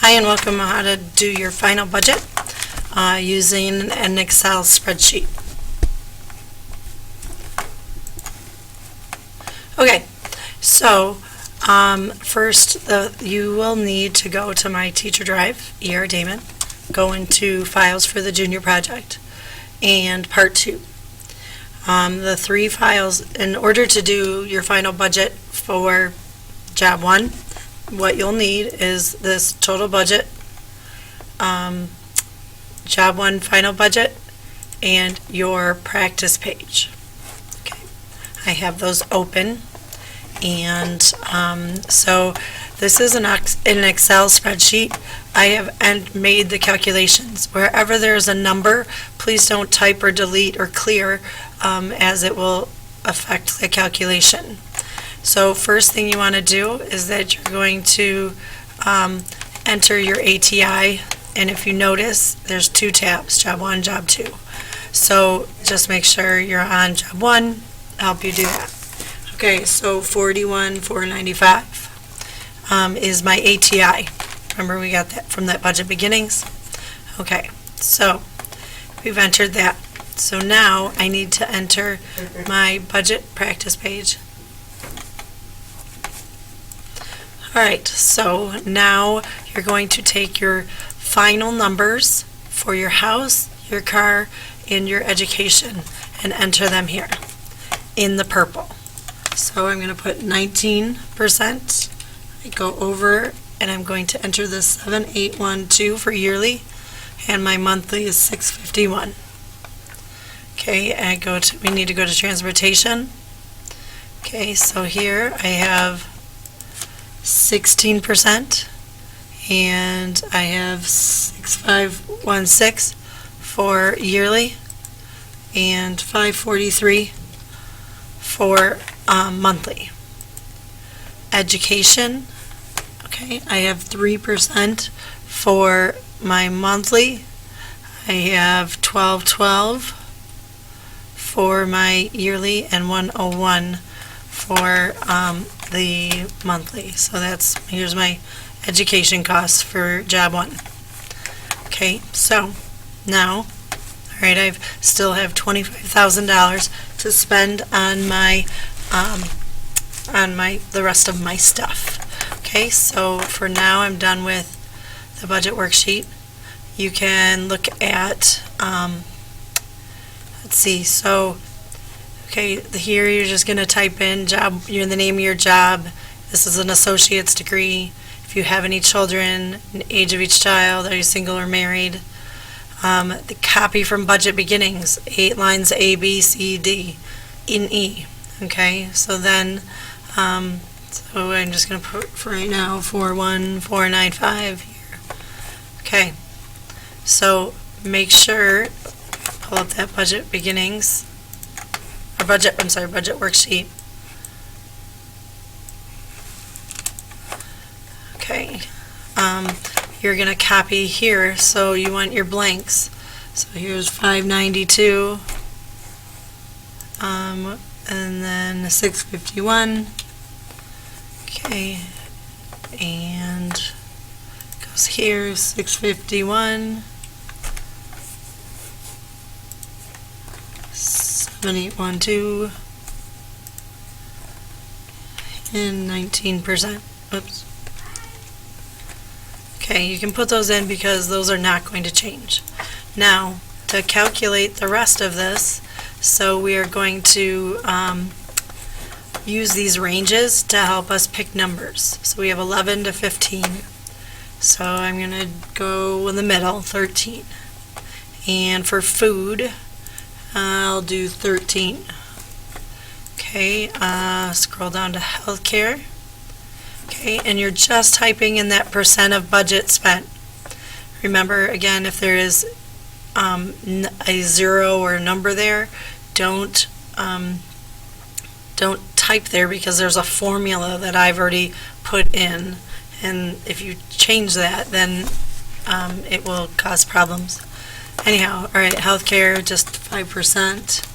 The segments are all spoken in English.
Hi, and welcome on how to do your final budget using an Excel spreadsheet. Okay, so first you will need to go to My Teacher Drive, E.R. Damon, go into Files for the Junior Project, and Part 2. The three files, in order to do your final budget for Job 1, what you'll need is this total budget, Job 1 final budget, and your practice page. Okay, I have those open, and so this is an Excel spreadsheet. I have made the calculations. Wherever there's a number, please don't type or delete or clear, as it will affect the calculation. So first thing you want to do is that you're going to enter your ATI, and if you notice, there's two tabs, Job 1, Job 2. So just make sure you're on Job 1, help you do that. Okay, so 41,495 is my ATI. Remember, we got that from that budget beginnings? Okay, so we've entered that. So now I need to enter my budget practice page. Alright, so now you're going to take your final numbers for your house, your car, and your education and enter them here in the purple. So I'm going to put 19%. I go over and I'm going to enter the 7812 for yearly, and my monthly is 651. Okay, we need to go to transportation. Okay, so here I have 16%, and I have 6516 for yearly and 543 for monthly. Education, okay, I have 3% for my monthly. I have 1212 for my yearly and 101 for the monthly. So here's my education costs for Job 1. Okay, so now, alright, I still have $25,000 to spend on the rest of my stuff. Okay, so for now I'm done with the budget worksheet. You can look at, let's see, so okay, here you're just going to type in job, the name of your job. This is an associate's degree. If you have any children, the age of each child, are you single or married? The copy from budget beginnings, 8 lines A, B, C, D, in E. Okay, so then, so I'm just going to put for right now 41495 here. Okay, so make sure, pull up that budget beginnings. Budget worksheet. Okay, you're going to copy here, so you want your blanks. So here's 592, and then 651. Okay, and goes here, 651. 7812 and 19%. Oops. Okay, you can put those in because those are not going to change. Now, to calculate the rest of this, so we are going to use these ranges to help us pick numbers. So we have 11 to 15. So I'm going to go in the middle, 13. And for food, I'll do 13. Okay, scroll down to healthcare. Okay, and you're just typing in that percent of budget spent. Remember, again, if there is a zero or a number there, don't type there, because there's a formula that I've already put in, and if you change that, then it will cause problems. Anyhow, all right, healthcare, just 5%.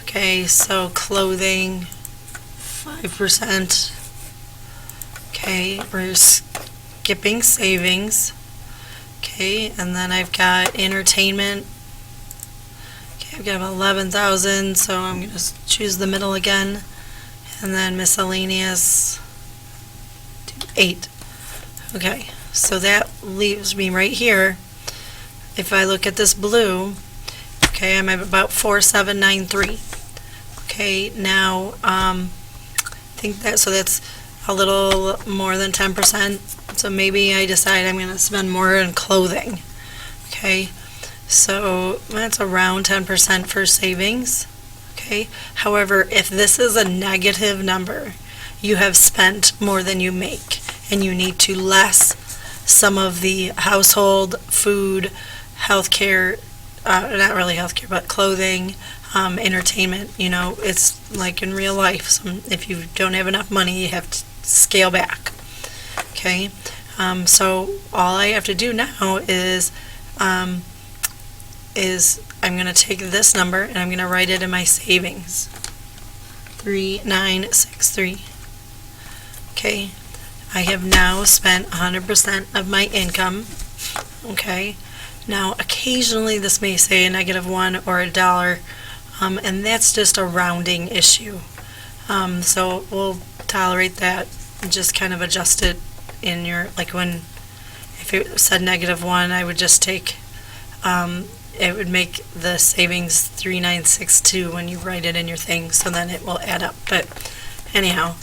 Okay, so clothing, 5%. Okay, we're skipping savings. Okay, and then I've got entertainment. Okay, I've got 11,000, so I'm going to choose the middle again. And then miscellaneous, 8. Okay, so that leaves me right here. If I look at this blue, okay, I'm at about 4,793. Okay, now I think so that's a little more than 10%. So maybe I decide I'm going to spend more on clothing. Okay, so that's around 10% for savings. Okay, however, if this is a negative number, you have spent more than you make, and you need to less some of the household, food, healthcare, not really healthcare, but clothing, entertainment. You know, it's like in real life. If you don't have enough money, you have to scale back. Okay, so all I have to do now is I'm going to take this number and I'm going to write it in my savings. 3963. Okay, I have now spent 100% of my income. Okay, now occasionally this may say a -1 or a dollar, and that's just a rounding issue. So we'll tolerate that and just kind of adjust it in your, like if it said -1, I would just take, it would make the savings 3962 when you write it in your thing, so then it will add up. But anyhow,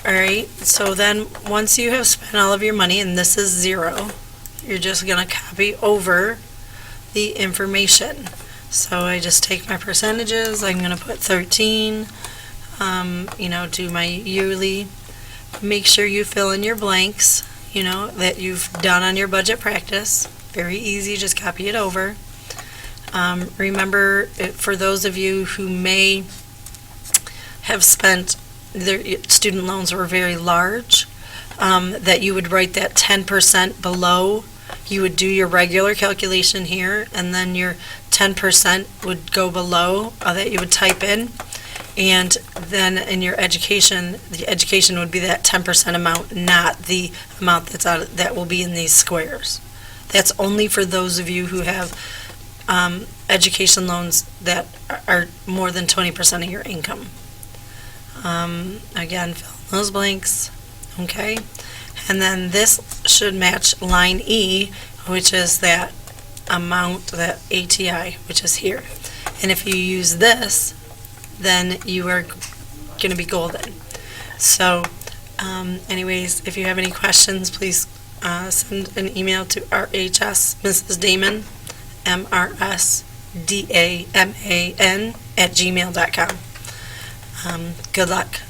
all right, so then once you have spent all of your money and this is 0, you're just going to copy over the information. So I just take my percentages. I'm going to put 13, do my yearly. Make sure you fill in your blanks, that you've done on your budget practice. Very easy, just copy it over. Remember, for those of you who may have spent, their student loans were very large, that you would write that 10% below. You would do your regular calculation here, and then your 10% would go below that you would type in. And then in your education, the education would be that 10% amount, not the amount that will be in these squares. That's only for those of you who have education loans that are more than 20% of your income. Again, fill in those blanks. Okay, and then this should match line E, which is that amount, that ATI, which is here. And if you use this, then you are going to be golden. So anyways, if you have any questions, please send an email to RHS Mrs. Damon, MRSDAMAN @gmail.com. Good luck.